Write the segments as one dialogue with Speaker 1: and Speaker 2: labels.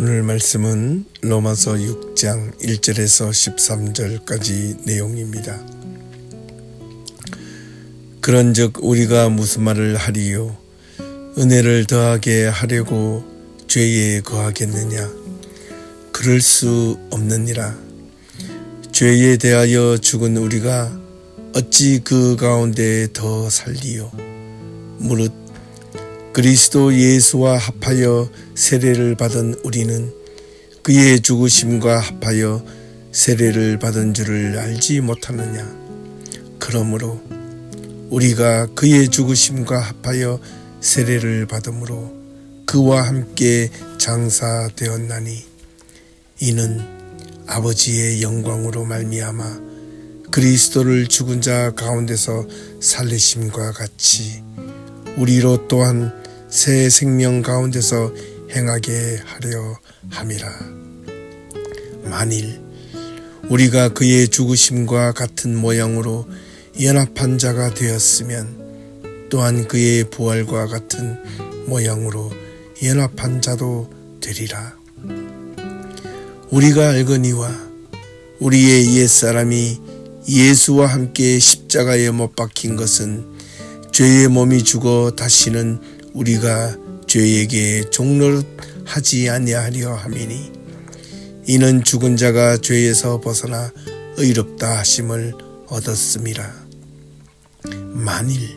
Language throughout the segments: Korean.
Speaker 1: 오늘 말씀은 로마서 6장 1절에서 13절까지 내용입니다. 그런즉 우리가 무슨 말을 하리요? 은혜를 더하게 하려고 죄에 거하겠느냐? 그럴 수 없느니라. 죄에 대하여 죽은 우리가 어찌 그 가운데 더 살리요? 무릇 그리스도 예수와 합하여 세례를 받은 우리는 그의 죽으심과 합하여 세례를 받은 줄을 알지 못하느냐? 그러므로 우리가 그의 죽으심과 합하여 세례를 받음으로 그와 함께 장사되었나니 이는 아버지의 영광으로 말미암아 그리스도를 죽은 자 가운데서 살리심과 같이 우리로 또한 새 생명 가운데서 행하게 하려 함이라. 만일 우리가 그의 죽으심과 같은 모양으로 연합한 자가 되었으면 또한 그의 부활과 같은 모양으로 연합한 자도 되리라. 우리가 알거니와 우리의 옛사람이 예수와 함께 십자가에 못 박힌 것은 죄의 몸이 죽어 다시는 우리가 죄에게 종노릇하지 아니하려 함이니 이는 죽은 자가 죄에서 벗어나 의롭다 하심을 얻었음이라. 만일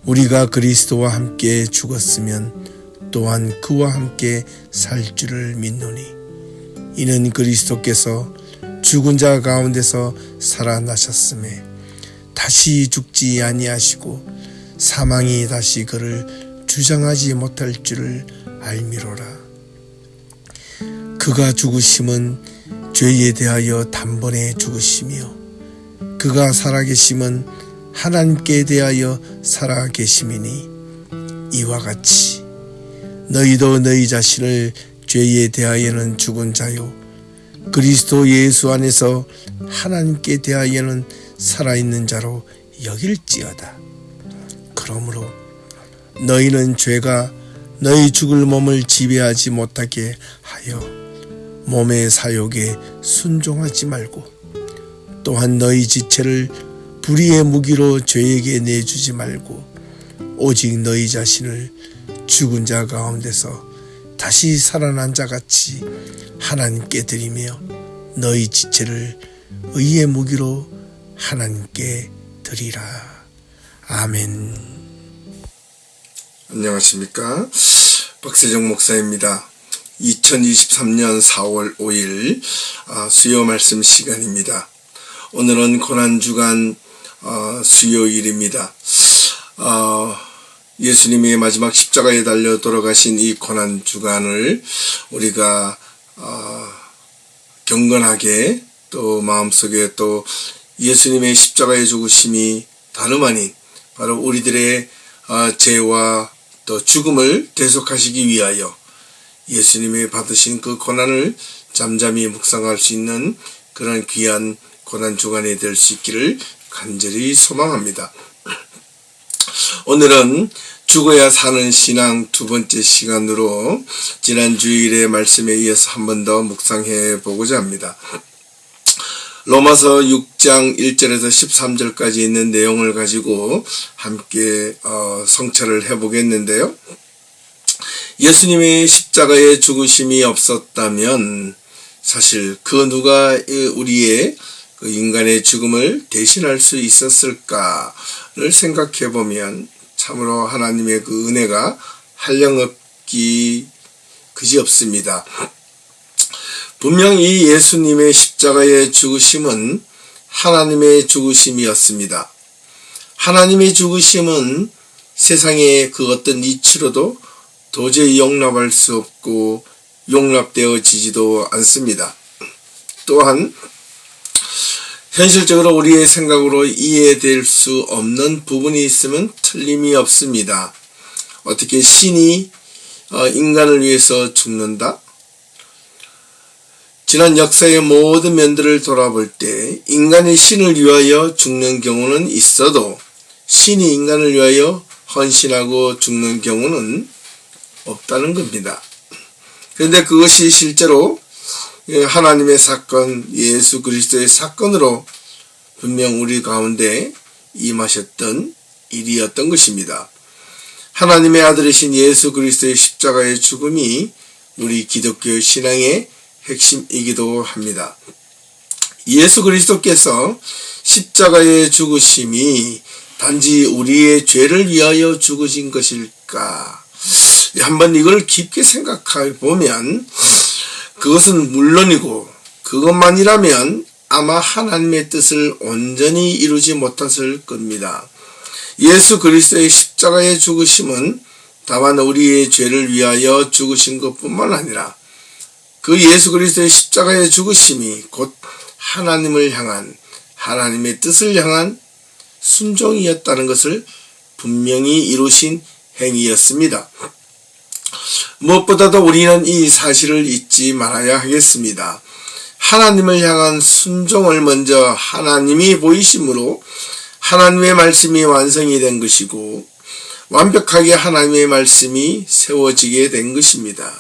Speaker 1: 우리가 그리스도와 함께 죽었으면 또한 그와 함께 살 줄을 믿노니 이는 그리스도께서 죽은 자 가운데서 살아나셨음에 다시 죽지 아니하시고 사망이 다시 그를 주장하지 못할 줄을 알미로라. 그가 죽으심은 죄에 대하여 단번에 죽으시며 그가 살아계심은 하나님께 대하여 살아계심이니 이와 같이 너희도 너희 자신을 죄에 대하여는 죽은 자요 그리스도 예수 안에서 하나님께 대하여는 살아있는 자로 여길지어다. 그러므로 너희는 죄가 너희 죽을 몸을 지배하지 못하게 하여 몸의 사욕에 순종하지 말고 또한 너희 지체를 불의의 무기로 죄에게 내주지 말고 오직 너희 자신을 죽은 자 가운데서 다시 살아난 자같이 하나님께 드리며 너희 지체를 의의 무기로 하나님께 드리라. 아멘. 안녕하십니까? 박세정 목사입니다. 2023년 4월 5일 수요 말씀 시간입니다. 오늘은 고난주간 수요일입니다. 예수님이 마지막 십자가에 달려 돌아가신 이 고난주간을 우리가 경건하게 또 마음속에 또 예수님의 십자가의 죽으심이 다름 아닌 바로 우리들의 죄와 또 죽음을 대속하시기 위하여 예수님이 받으신 그 고난을 잠잠히 묵상할 수 있는 그런 귀한 고난주간이 될 수 있기를 간절히 소망합니다. 오늘은 죽어야 사는 신앙 두 번째 시간으로 지난 주일의 말씀에 이어서 한 번 더 묵상해 보고자 합니다. 로마서 6장 1절에서 13절까지 있는 내용을 가지고 함께 성찰을 해보겠는데요. 예수님의 십자가의 죽으심이 없었다면 사실 그 누가 우리의 그 인간의 죽음을 대신할 수 있었을까를 생각해 보면 참으로 하나님의 그 은혜가 한량없기 그지없습니다. 분명히 예수님의 십자가의 죽으심은 하나님의 죽으심이었습니다. 하나님의 죽으심은 세상의 그 어떤 이치로도 도저히 용납할 수 없고 용납되어지지도 않습니다. 또한 현실적으로 우리의 생각으로 이해될 수 없는 부분이 있으면 틀림이 없습니다. 어떻게 신이 인간을 위해서 죽는다? 지난 역사의 모든 면들을 돌아볼 때 인간이 신을 위하여 죽는 경우는 있어도 신이 인간을 위하여 헌신하고 죽는 경우는 없다는 겁니다. 그런데 그것이 실제로 하나님의 사건, 예수 그리스도의 사건으로 분명 우리 가운데 임하셨던 일이었던 것입니다. 하나님의 아들이신 예수 그리스도의 십자가의 죽음이 우리 기독교 신앙의 핵심이기도 합니다. 예수 그리스도께서 십자가의 죽으심이 단지 우리의 죄를 위하여 죽으신 것일까? 한번 이걸 깊게 생각해 보면 그것은 물론이고 그것만이라면 아마 하나님의 뜻을 온전히 이루지 못했을 겁니다. 예수 그리스도의 십자가의 죽으심은 다만 우리의 죄를 위하여 죽으신 것뿐만 아니라 그 예수 그리스도의 십자가의 죽으심이 곧 하나님을 향한 하나님의 뜻을 향한 순종이었다는 것을 분명히 이루신 행위였습니다. 무엇보다도 우리는 이 사실을 잊지 말아야 하겠습니다. 하나님을 향한 순종을 먼저 하나님이 보이심으로 하나님의 말씀이 완성이 된 것이고 완벽하게 하나님의 말씀이 세워지게 된 것입니다.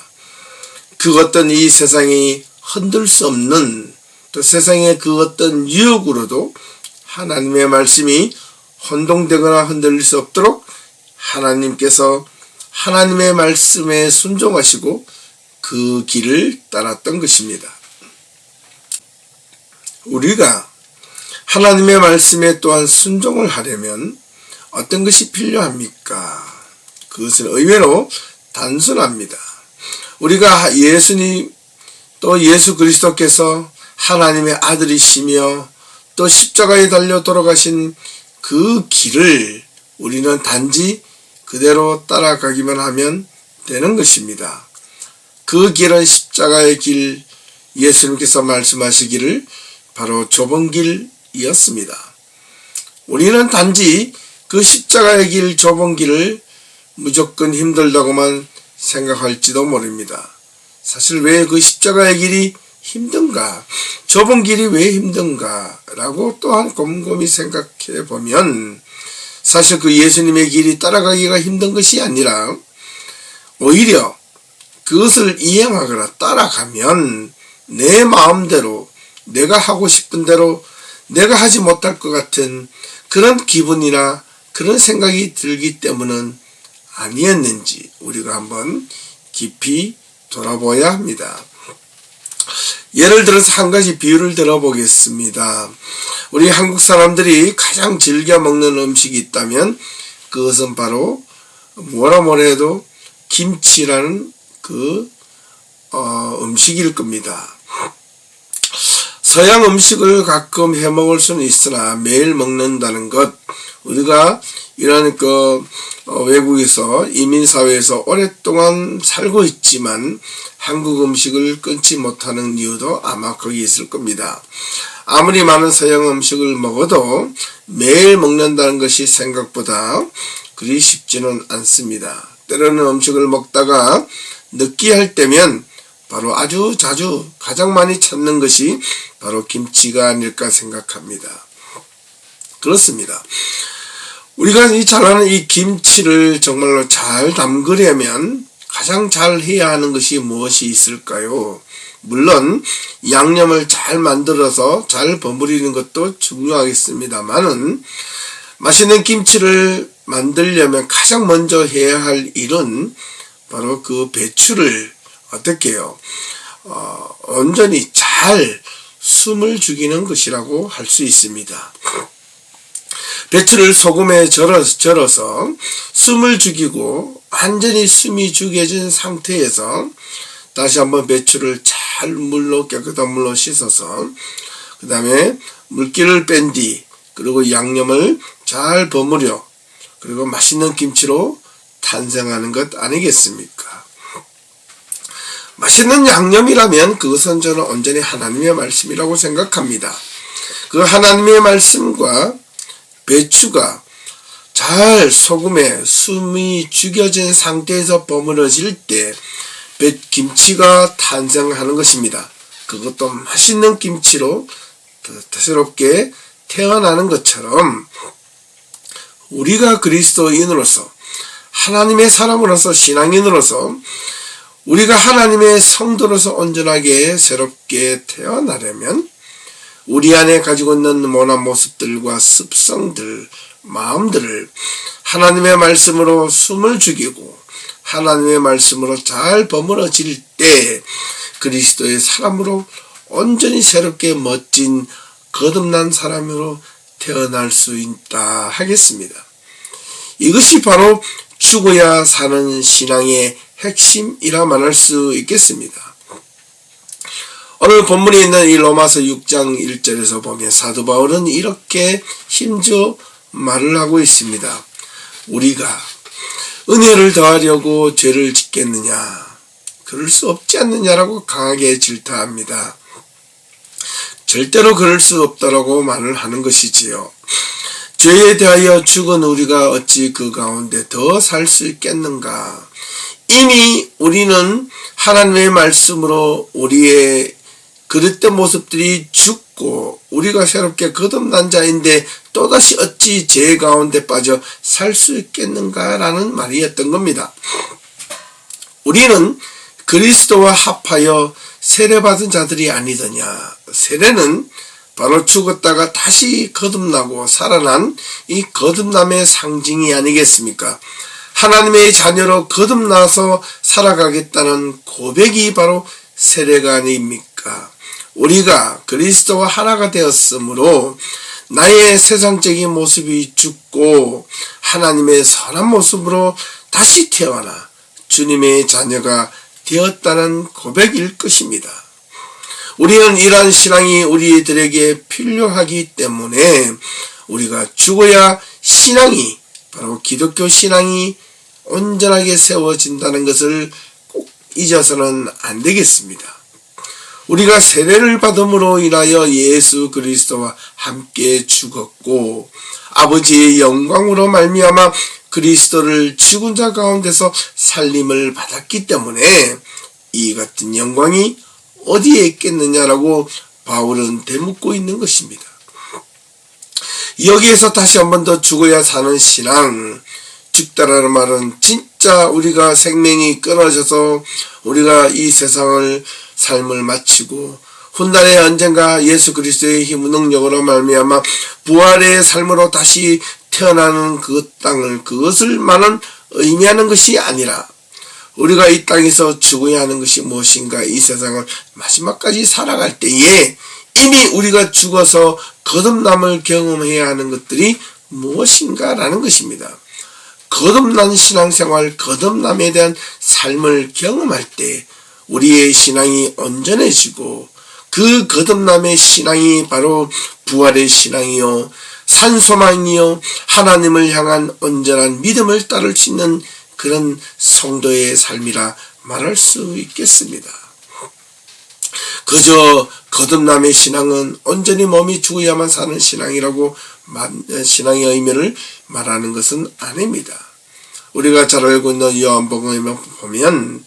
Speaker 1: 그 어떤 이 세상이 흔들 수 없는 또 세상의 그 어떤 유혹으로도 하나님의 말씀이 혼동되거나 흔들릴 수 없도록 하나님께서 하나님의 말씀에 순종하시고 그 길을 따랐던 것입니다. 우리가 하나님의 말씀에 또한 순종을 하려면 어떤 것이 필요합니까? 그것은 의외로 단순합니다. 우리가 예수님 또 예수 그리스도께서 하나님의 아들이시며 또 십자가에 달려 돌아가신 그 길을 우리는 단지 그대로 따라가기만 하면 되는 것입니다. 그 길은 십자가의 길, 예수님께서 말씀하시기를 바로 좁은 길이었습니다. 우리는 단지 그 십자가의 길, 좁은 길을 무조건 힘들다고만 생각할지도 모릅니다. 사실 왜 그 십자가의 길이 힘든가? 좁은 길이 왜 힘든가? 라고 또한 곰곰이 생각해 보면 사실 그 예수님의 길이 따라가기가 힘든 것이 아니라 오히려 그것을 이행하거나 따라가면 내 마음대로 내가 하고 싶은 대로 내가 하지 못할 것 같은 그런 기분이나 그런 생각이 들기 때문은 아니었는지 우리가 한번 깊이 돌아봐야 합니다. 예를 들어서 한 가지 비유를 들어보겠습니다. 우리 한국 사람들이 가장 즐겨 먹는 음식이 있다면 그것은 바로 뭐라 뭐래도 김치라는 그 음식일 겁니다. 서양 음식을 가끔 해 먹을 수는 있으나 매일 먹는다는 것, 우리가 이런 외국에서 이민사회에서 오랫동안 살고 있지만 한국 음식을 끊지 못하는 이유도 아마 거기 있을 겁니다. 아무리 많은 서양 음식을 먹어도 매일 먹는다는 것이 생각보다 그리 쉽지는 않습니다. 때로는 음식을 먹다가 느끼할 때면 바로 아주 자주 가장 많이 찾는 것이 바로 김치가 아닐까 생각합니다. 그렇습니다. 우리가 잘 아는 이 김치를 정말로 잘 담그려면 가장 잘 해야 하는 것이 무엇이 있을까요? 물론 양념을 잘 만들어서 잘 버무리는 것도 중요하겠습니다만은 맛있는 김치를 만들려면 가장 먼저 해야 할 일은 바로 그 배추를 어떻게 해요? 온전히 잘 숨을 죽이는 것이라고 할 수 있습니다. 배추를 소금에 절어서 숨을 죽이고 완전히 숨이 죽여진 상태에서 다시 한번 배추를 잘 물로 깨끗한 물로 씻어서 그 다음에 물기를 뺀 뒤 그리고 양념을 잘 버무려 그리고 맛있는 김치로 탄생하는 것 아니겠습니까? 맛있는 양념이라면 그것은 저는 온전히 하나님의 말씀이라고 생각합니다. 그 하나님의 말씀과 배추가 잘 소금에 숨이 죽여진 상태에서 버무려질 때 김치가 탄생하는 것입니다. 그것도 맛있는 김치로 새롭게 태어나는 것처럼 우리가 그리스도인으로서 하나님의 사람으로서 신앙인으로서 우리가 하나님의 성도로서 온전하게 새롭게 태어나려면 우리 안에 가지고 있는 모난 모습들과 습성들, 마음들을 하나님의 말씀으로 숨을 죽이고 하나님의 말씀으로 잘 버무러질 때 그리스도의 사람으로 온전히 새롭게 멋진 거듭난 사람으로 태어날 수 있다 하겠습니다. 이것이 바로 죽어야 사는 신앙의 핵심이라 말할 수 있겠습니다. 오늘 본문에 있는 이 로마서 6장 1절에서 보면 사도 바울은 이렇게 힘주어 말을 하고 있습니다. 우리가 은혜를 더하려고 죄를 짓겠느냐? 그럴 수 없지 않느냐라고 강하게 질타합니다. 절대로 그럴 수 없다라고 말을 하는 것이지요. 죄에 대하여 죽은 우리가 어찌 그 가운데 더 살 수 있겠는가? 이미 우리는 하나님의 말씀으로 우리의 그릇된 모습들이 죽고 우리가 새롭게 거듭난 자인데 또다시 어찌 죄 가운데 빠져 살 수 있겠는가라는 말이었던 겁니다. 우리는 그리스도와 합하여 세례받은 자들이 아니더냐. 세례는 바로 죽었다가 다시 거듭나고 살아난 이 거듭남의 상징이 아니겠습니까? 하나님의 자녀로 거듭나서 살아가겠다는 고백이 바로 세례가 아닙니까? 우리가 그리스도와 하나가 되었으므로 나의 세상적인 모습이 죽고 하나님의 선한 모습으로 다시 태어나 주님의 자녀가 되었다는 고백일 것입니다. 우리는 이러한 신앙이 우리들에게 필요하기 때문에 우리가 죽어야 신앙이 바로 기독교 신앙이 온전하게 세워진다는 것을 꼭 잊어서는 안 되겠습니다. 우리가 세례를 받음으로 인하여 예수 그리스도와 함께 죽었고 아버지의 영광으로 말미암아 그리스도를 죽은 자 가운데서 살림을 받았기 때문에 이 같은 영광이 어디에 있겠느냐라고 바울은 되묻고 있는 것입니다. 여기에서 다시 한 번 더 죽어야 사는 신앙, 죽다라는 말은 진짜 우리가 생명이 끊어져서 우리가 이 세상을 삶을 마치고 훗날에 언젠가 예수 그리스도의 힘 능력으로 말미암아 부활의 삶으로 다시 태어나는 그 땅을 그것을만은 의미하는 것이 아니라 우리가 이 땅에서 죽어야 하는 것이 무엇인가 이 세상을 마지막까지 살아갈 때에 이미 우리가 죽어서 거듭남을 경험해야 하는 것들이 무엇인가라는 것입니다. 거듭난 신앙생활, 거듭남에 대한 삶을 경험할 때 우리의 신앙이 온전해지고 그 거듭남의 신앙이 바로 부활의 신앙이요 산소망이요 하나님을 향한 온전한 믿음을 따를 수 있는 그런 성도의 삶이라 말할 수 있겠습니다. 그저 거듭남의 신앙은 온전히 몸이 죽어야만 사는 신앙이라고 신앙의 의미를 말하는 것은 아닙니다. 우리가 잘 알고 있는 요한복음에 보면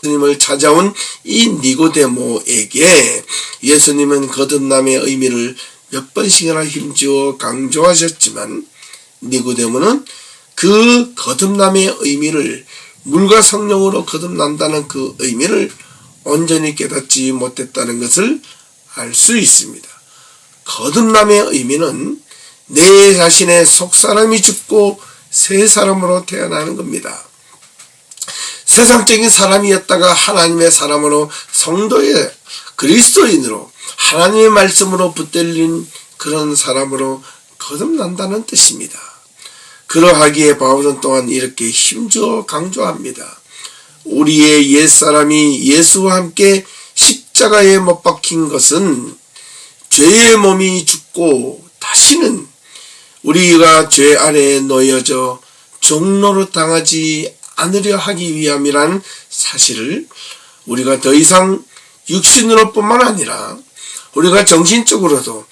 Speaker 1: 예수님을 찾아온 이 니고데모에게 예수님은 거듭남의 의미를 몇 번씩이나 힘주어 강조하셨지만 니고데모는 그 거듭남의 의미를 물과 성령으로 거듭난다는 그 의미를 온전히 깨닫지 못했다는 것을 알 수 있습니다. 거듭남의 의미는 내 자신의 속사람이 죽고 새 사람으로 태어나는 겁니다. 세상적인 사람이었다가 하나님의 사람으로 성도의 그리스도인으로 하나님의 말씀으로 붙들린 그런 사람으로 거듭난다는 뜻입니다. 그러하기에 바울은 또한 이렇게 힘주어 강조합니다. 우리의 옛사람이 예수와 함께 십자가에 못 박힌 것은 죄의 몸이 죽고 다시는 우리가 죄 아래에 놓여져 종로로 당하지 않으려 하기 위함이라는 사실을 우리가 더 이상 육신으로 뿐만 아니라 우리가 정신적으로도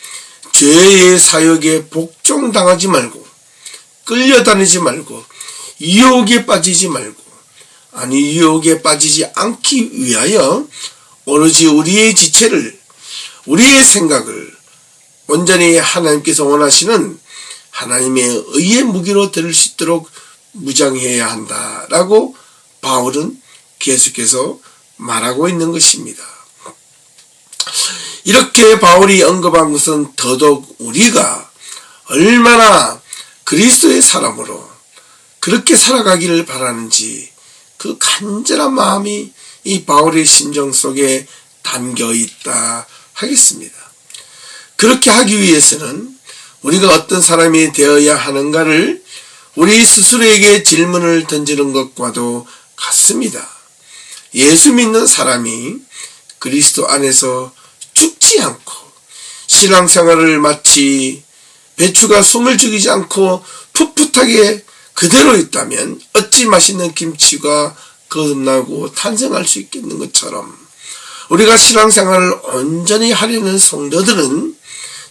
Speaker 1: 죄의 사역에 복종당하지 말고 끌려다니지 말고 유혹에 빠지지 말고 유혹에 빠지지 않기 위하여 오로지 우리의 지체를 우리의 생각을 온전히 하나님께서 원하시는 하나님의 의의 무기로 들을 수 있도록 무장해야 한다라고 바울은 계속해서 말하고 있는 것입니다. 이렇게 바울이 언급한 것은 더더욱 우리가 얼마나 그리스도의 사람으로 그렇게 살아가기를 바라는지 그 간절한 마음이 이 바울의 심정 속에 담겨 있다 하겠습니다. 그렇게 하기 위해서는 우리가 어떤 사람이 되어야 하는가를 우리 스스로에게 질문을 던지는 것과도 같습니다. 예수 믿는 사람이 그리스도 안에서 죽지 않고 신앙생활을 마치 배추가 숨을 죽이지 않고 풋풋하게 그대로 있다면 어찌 맛있는 김치가 거듭나고 탄생할 수 있겠는 것처럼 우리가 신앙생활을 온전히 하려는 성도들은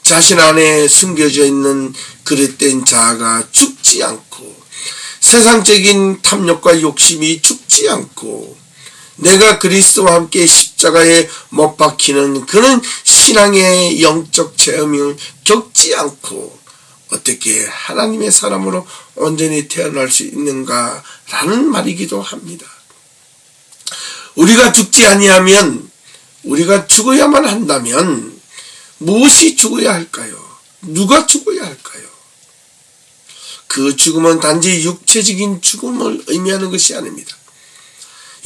Speaker 1: 자신 안에 숨겨져 있는 그릇된 자아가 죽지 않고 세상적인 탐욕과 욕심이 죽지 않고 내가 그리스도와 함께 십자가에 못 박히는 그런 신앙의 영적 체험을 겪지 않고 어떻게 하나님의 사람으로 온전히 태어날 수 있는가라는 말이기도 합니다. 우리가 죽지 아니하면 우리가 죽어야만 한다면 무엇이 죽어야 할까요? 누가 죽어야 할까요? 그 죽음은 단지 육체적인 죽음을 의미하는 것이 아닙니다.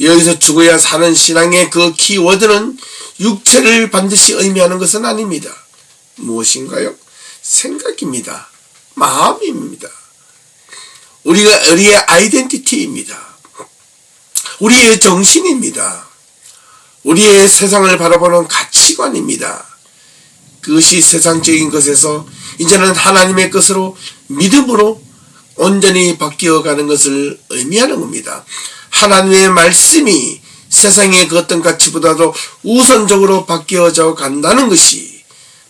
Speaker 1: 여기서 죽어야 사는 신앙의 그 키워드는 육체를 반드시 의미하는 것은 아닙니다. 무엇인가요? 생각입니다. 마음입니다. 우리의 아이덴티티입니다. 우리의 정신입니다. 우리의 세상을 바라보는 가치관입니다. 그것이 세상적인 것에서 이제는 하나님의 것으로 믿음으로 온전히 바뀌어가는 것을 의미하는 겁니다. 하나님의 말씀이 세상의 그 어떤 가치보다도 우선적으로 바뀌어져 간다는 것이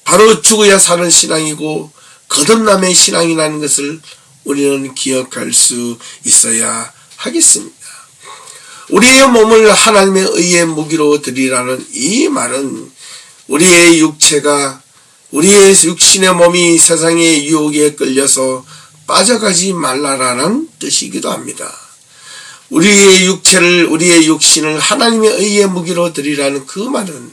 Speaker 1: 바로 죽어야 사는 신앙이고 거듭남의 신앙이라는 것을 우리는 기억할 수 있어야 하겠습니다. 우리의 몸을 하나님의 의의 무기로 드리라는 이 말은 우리의 육체가 우리의 육신의 몸이 세상의 유혹에 끌려서 빠져가지 말라라는 뜻이기도 합니다. 우리의 육체를 우리의 육신을 하나님의 의의 무기로 드리라는 그 말은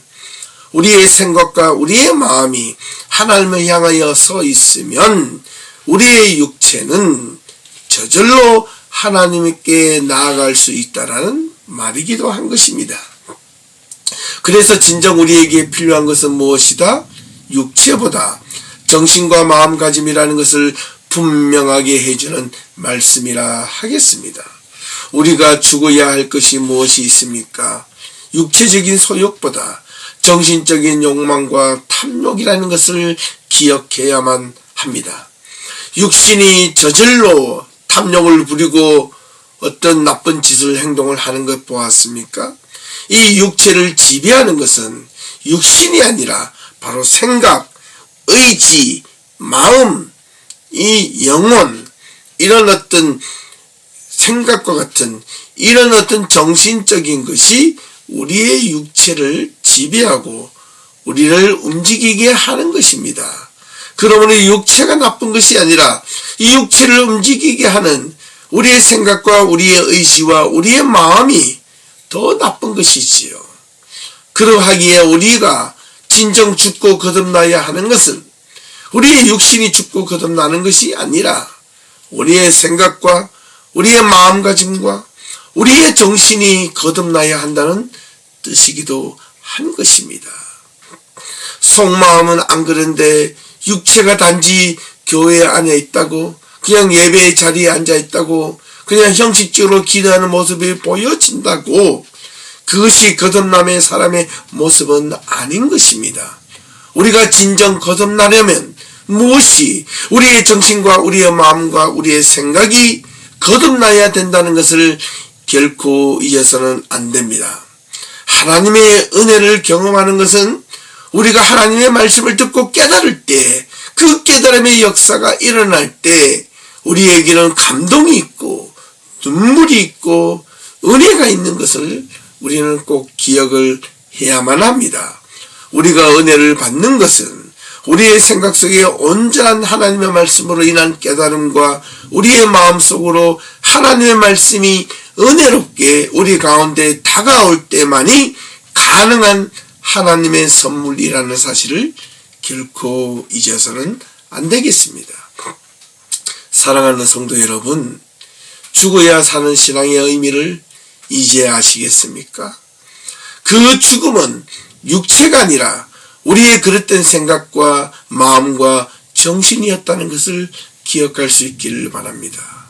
Speaker 1: 우리의 생각과 우리의 마음이 하나님을 향하여 서 있으면 우리의 육체는 저절로 하나님께 나아갈 수 있다라는 말이기도 한 것입니다. 그래서 진정 우리에게 필요한 것은 무엇이다? 육체보다 정신과 마음가짐이라는 것을 분명하게 해주는 말씀이라 하겠습니다. 우리가 죽어야 할 것이 무엇이 있습니까? 육체적인 소욕보다 정신적인 욕망과 탐욕이라는 것을 기억해야만 합니다. 육신이 저절로 탐욕을 부리고 어떤 나쁜 짓을 행동을 하는 것 보았습니까? 이 육체를 지배하는 것은 육신이 아니라 바로 생각, 의지, 마음, 이 영혼, 이런 어떤 생각과 같은 이런 어떤 정신적인 것이 우리의 육체를 지배하고 우리를 움직이게 하는 것입니다. 그러므로 육체가 나쁜 것이 아니라 이 육체를 움직이게 하는 우리의 생각과 우리의 의지와 우리의 마음이 더 나쁜 것이지요. 그러하기에 우리가 진정 죽고 거듭나야 하는 것은 우리의 육신이 죽고 거듭나는 것이 아니라 우리의 생각과 우리의 마음가짐과 우리의 정신이 거듭나야 한다는 뜻이기도 한 것입니다. 속마음은 안 그런데 육체가 단지 교회 안에 있다고 그냥 예배의 자리에 앉아 있다고 그냥 형식적으로 기도하는 모습이 보여진다고 그것이 거듭남의 사람의 모습은 아닌 것입니다. 우리가 진정 거듭나려면 무엇이 우리의 정신과 우리의 마음과 우리의 생각이 거듭나야 된다는 것을 결코 잊어서는 안 됩니다. 하나님의 은혜를 경험하는 것은 우리가 하나님의 말씀을 듣고 깨달을 때 그 깨달음의 역사가 일어날 때 우리에게는 감동이 있고 눈물이 있고 은혜가 있는 것을 우리는 꼭 기억을 해야만 합니다. 우리가 은혜를 받는 것은 우리의 생각 속에 온전한 하나님의 말씀으로 인한 깨달음과 우리의 마음속으로 하나님의 말씀이 은혜롭게 우리 가운데 다가올 때만이 가능한 하나님의 선물이라는 사실을 결코 잊어서는 안 되겠습니다. 사랑하는 성도 여러분, 죽어야 사는 신앙의 의미를 이제 아시겠습니까? 그 죽음은 육체가 아니라 우리의 그릇된 생각과 마음과 정신이었다는 것을 기억할 수 있기를 바랍니다.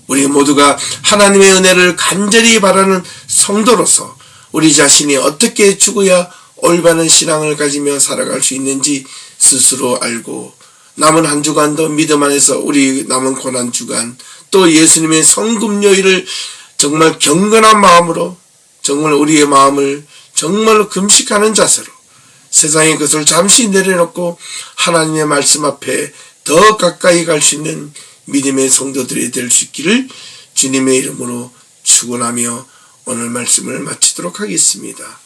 Speaker 1: 우리 모두가 하나님의 은혜를 간절히 바라는 성도로서 우리 자신이 어떻게 죽어야 올바른 신앙을 가지며 살아갈 수 있는지 스스로 알고 남은 한 주간도 믿음 안에서 우리 남은 고난 주간 또 예수님의 성금요일을 정말 경건한 마음으로 정말 우리의 마음을 정말로 금식하는 자세로 세상의 것을 잠시 내려놓고 하나님의 말씀 앞에 더 가까이 갈 수 있는 믿음의 성도들이 될 수 있기를 주님의 이름으로 축원하며 오늘 말씀을 마치도록 하겠습니다.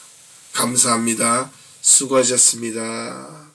Speaker 1: 감사합니다. 수고하셨습니다.